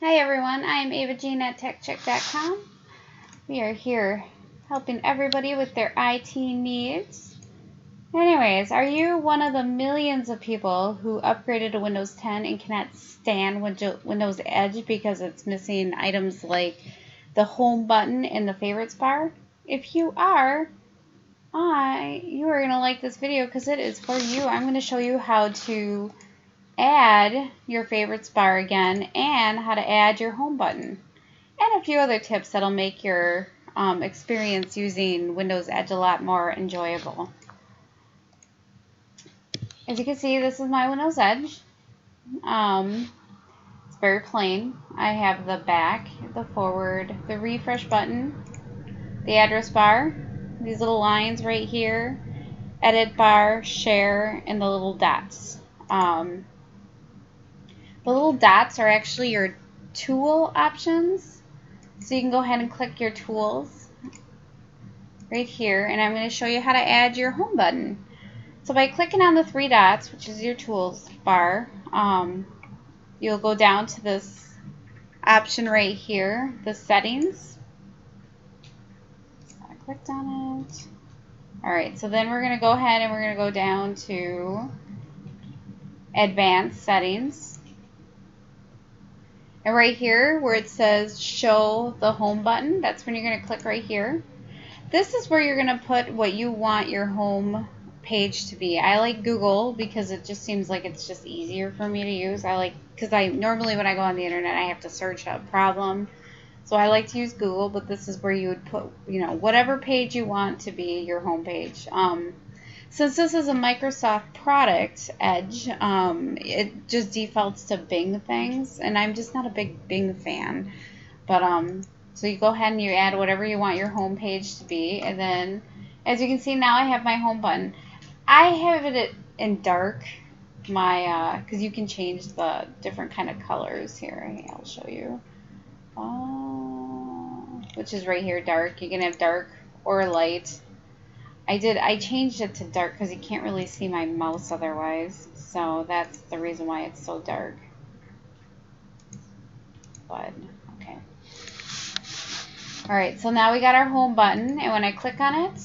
Hi everyone, I'm Ava Jean at TechCheck.com. We are here helping everybody with their IT needs. Anyways, are you one of the millions of people who upgraded to Windows 10 and cannot stand Windows Edge because it's missing items like the home button and the favorites bar? If you are, you are going to like this video because it is for you. I'm going to show you how to add your favorites bar again and how to add your home button and a few other tips that'll make your experience using Windows Edge a lot more enjoyable. As you can see, this is my Windows Edge. It's very plain. I have the back, the forward, the refresh button, the address bar, these little lines right here, edit bar, share, and the little dots. The little dots are actually your tool options. So you can go ahead and click your tools right here, and I'm going to show you how to add your home button. So by clicking on the three dots, which is your tools bar, you'll go down to this option right here, the settings. I clicked on it. Alright, so then we're going to go ahead and we're going to go down to advanced settings. And right here where it says show the home button, that's when you're going to click right here. This is where you're going to put what you want your home page to be. I like Google because it just seems like it's just easier for me to use. Because normally when I go on the internet I have to search a problem. So I like to use Google, but this is where you would put, whatever page you want to be your home page. Since this is a Microsoft product, Edge, it just defaults to Bing things, and I'm just not a big Bing fan. But so you go ahead and you add whatever you want your home page to be, and then as you can see now I have my home button. I have it in dark, because you can change the different kind of colors here. I'll show you. Which is right here, dark. You can have dark or light. I changed it to dark because you can't really see my mouse otherwise, so that's the reason why it's so dark. But, okay. Alright, so now we got our home button, and when I click on it,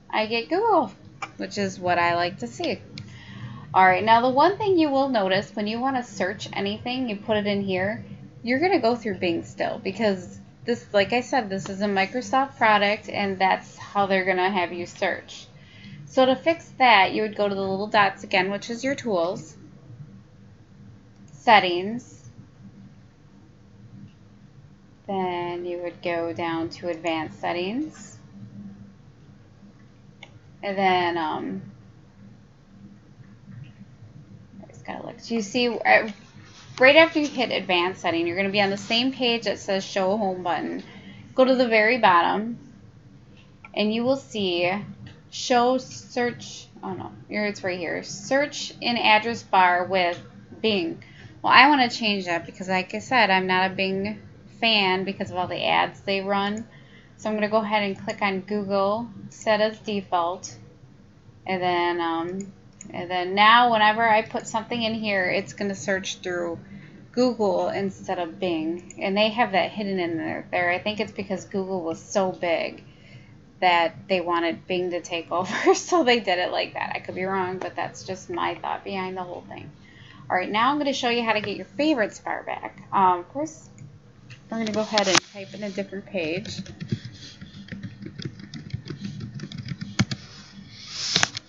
I get Google, which is what I like to see. Alright, now the one thing you will notice when you want to search anything, you put it in here, you're going to go through Bing still, because this, like I said, this is a Microsoft product, and that's how they're going to have you search. So to fix that, you would go to the little dots again, which is your tools, settings, then you would go down to advanced settings, and then I just gotta look. So you see, right after you hit advanced setting, you're going to be on the same page that says show home button. Go to the very bottom, and you will see show search. Oh no, it's right here. Search in address bar with Bing. Well, I want to change that because, like I said, I'm not a Bing fan because of all the ads they run. So I'm going to go ahead and click on Google, set as default, and then now whenever I put something in here, it's going to search through Google instead of Bing. And they have that hidden in there. I think it's because Google was so big that they wanted Bing to take over, so they did it like that. I could be wrong, but that's just my thought behind the whole thing. Alright, now I'm going to show you how to get your favorites bar back. First, we're going to go ahead and type in a different page.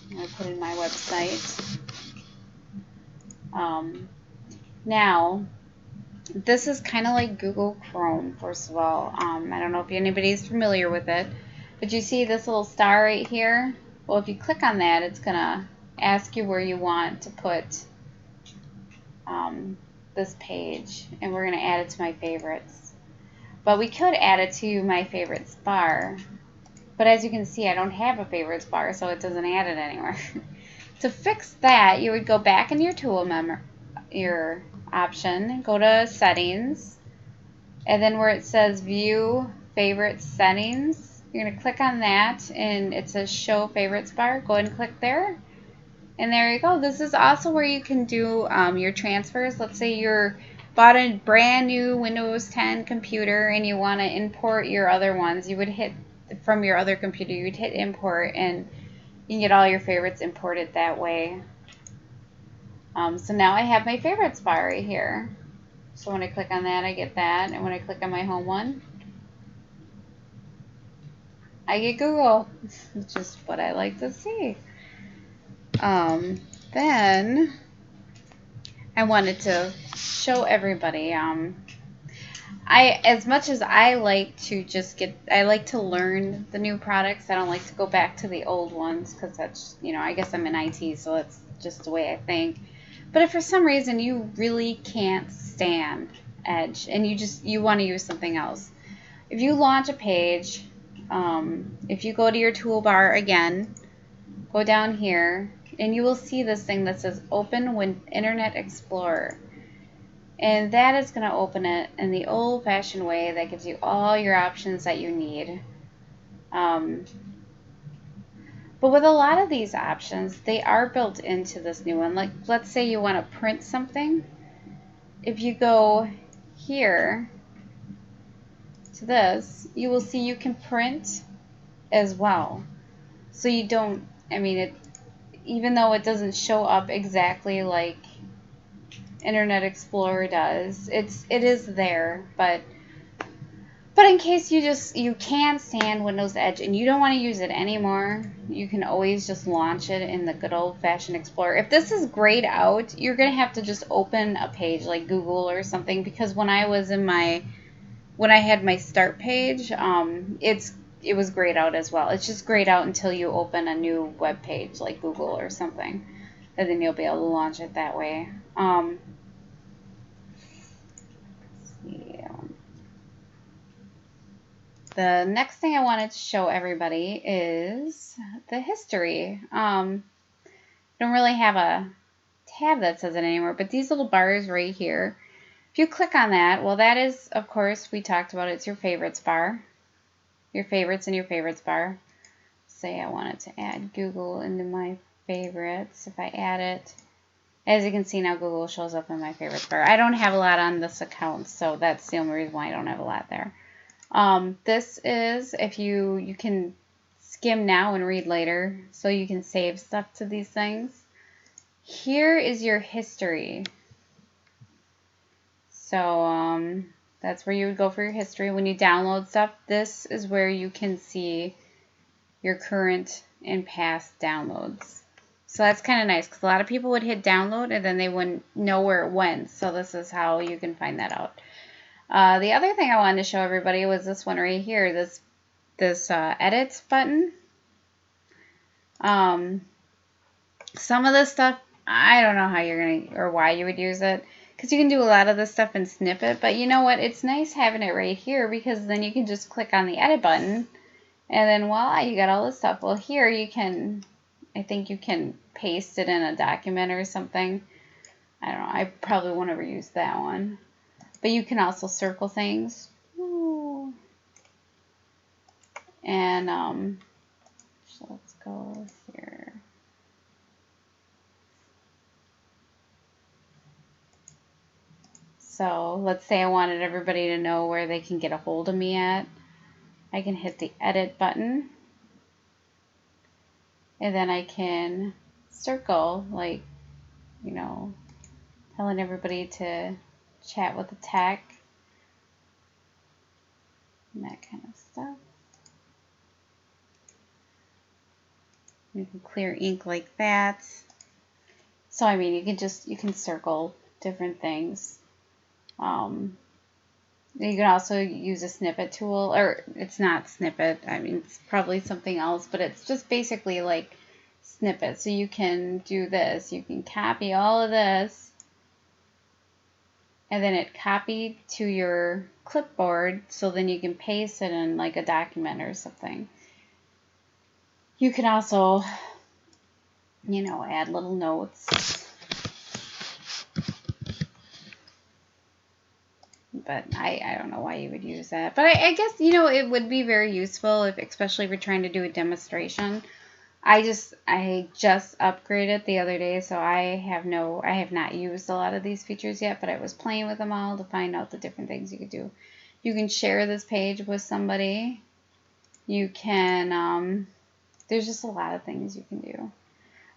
I'm going to put in my website. Now, this is kind of like Google Chrome, first of all. I don't know if anybody's familiar with it, but you see this little star right here? Well, if you click on that, it's going to ask you where you want to put this page, and we're going to add it to my favorites. But we could add it to my favorites bar, but as you can see, I don't have a favorites bar, so it doesn't add it anywhere. To fix that, you would go back in your tool your option, go to settings, and then where it says view favorite settings, you're going to click on that, and it says show favorites bar. Go ahead and click there, and there you go. This is also where you can do your transfers. Let's say you're bought a brand new Windows 10 computer and you want to import your other ones, you would hit from your other computer, you'd hit import and you can get all your favorites imported that way. So now I have my favorites bar right here. So when I click on that, I get that. And when I click on my home one, I get Google, which is what I like to see. Then I wanted to show everybody, as much as I like to I like to learn the new products. I don't like to go back to the old ones because that's, I guess I'm in IT, so that's just the way I think. But if for some reason you really can't stand Edge and you want to use something else, if you launch a page, if you go to your toolbar again, go down here, and you will see this thing that says Open Internet Explorer. And that is going to open it in the old-fashioned way that gives you all your options that you need. But with a lot of these options, they are built into this new one. Like, let's say you want to print something. If you go here to this, you will see you can print as well. So you don't, even though it doesn't show up exactly like Internet Explorer does, it is there, but in case you can't stand Windows Edge and you don't want to use it anymore, you can always just launch it in the good old-fashioned Explorer. If this is grayed out, you're going to have to just open a page like Google or something, because when I had my start page, it was grayed out as well. It's just grayed out until you open a new web page like Google or something, and then you'll be able to launch it that way. The next thing I wanted to show everybody is the history. I don't really have a tab that says it anymore, but these little bars right here, if you click on that, well, that is, of course, we talked about it's your favorites bar. Your favorites and your favorites bar. Say I wanted to add Google into my favorites. If I add it, as you can see now, Google shows up in my favorites bar. I don't have a lot on this account, so that's the only reason why I don't have a lot there. This is, if you can skim now and read later, so you can save stuff to these things. Here is your history. So that's where you would go for your history. When you download stuff, this is where you can see your current and past downloads. So that's kind of nice, because a lot of people would hit download and then they wouldn't know where it went. So this is how you can find that out. The other thing I wanted to show everybody was this one right here, this edit button. Some of this stuff, I don't know how you're going to, or why you would use it, because you can do a lot of this stuff in Snippet, but you know what, it's nice having it right here, because then you can just click on the edit button, and then voila, you got all this stuff. Well, here you can, I think you can paste it in a document or something. I don't know, I probably won't ever use that one. But you can also circle things. Ooh. And so let's go here. So let's say I wanted everybody to know where they can get a hold of me at. I can hit the edit button. And then I can circle, like, telling everybody to chat with the tech and that kind of stuff. You can clear ink like that. So you can circle different things. You can also use a snippet tool, or it's not snippet, it's probably something else, but it's just basically like snippet. So you can do this, you can copy all of this, and then it copied to your clipboard, so then you can paste it in like a document or something. You can also, add little notes. But I don't know why you would use that. But I guess, it would be very useful, especially if you're trying to do a demonstration. I just upgraded the other day, so I have not used a lot of these features yet, but I was playing with them all to find out the different things you could do. You can share this page with somebody. You can, there's just a lot of things you can do.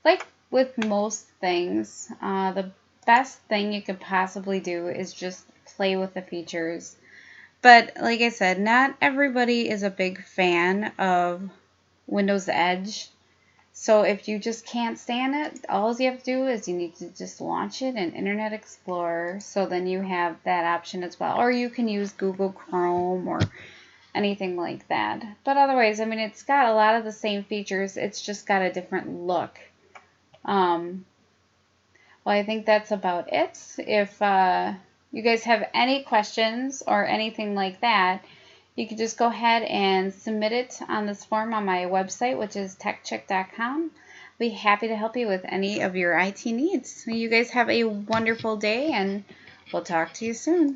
Like with most things, the best thing you could possibly do is just play with the features. But like I said, not everybody is a big fan of Windows Edge. So if you just can't stand it, all you have to do is you need to just launch it in Internet Explorer. So then you have that option as well. Or you can use Google Chrome or anything like that. But otherwise, I mean, it's got a lot of the same features. It's just got a different look. Well, I think that's about it. If you guys have any questions or anything like that, you can just go ahead and submit it on this form on my website, which is techchick.com. I'll be happy to help you with any of your IT needs. So you guys have a wonderful day, and we'll talk to you soon.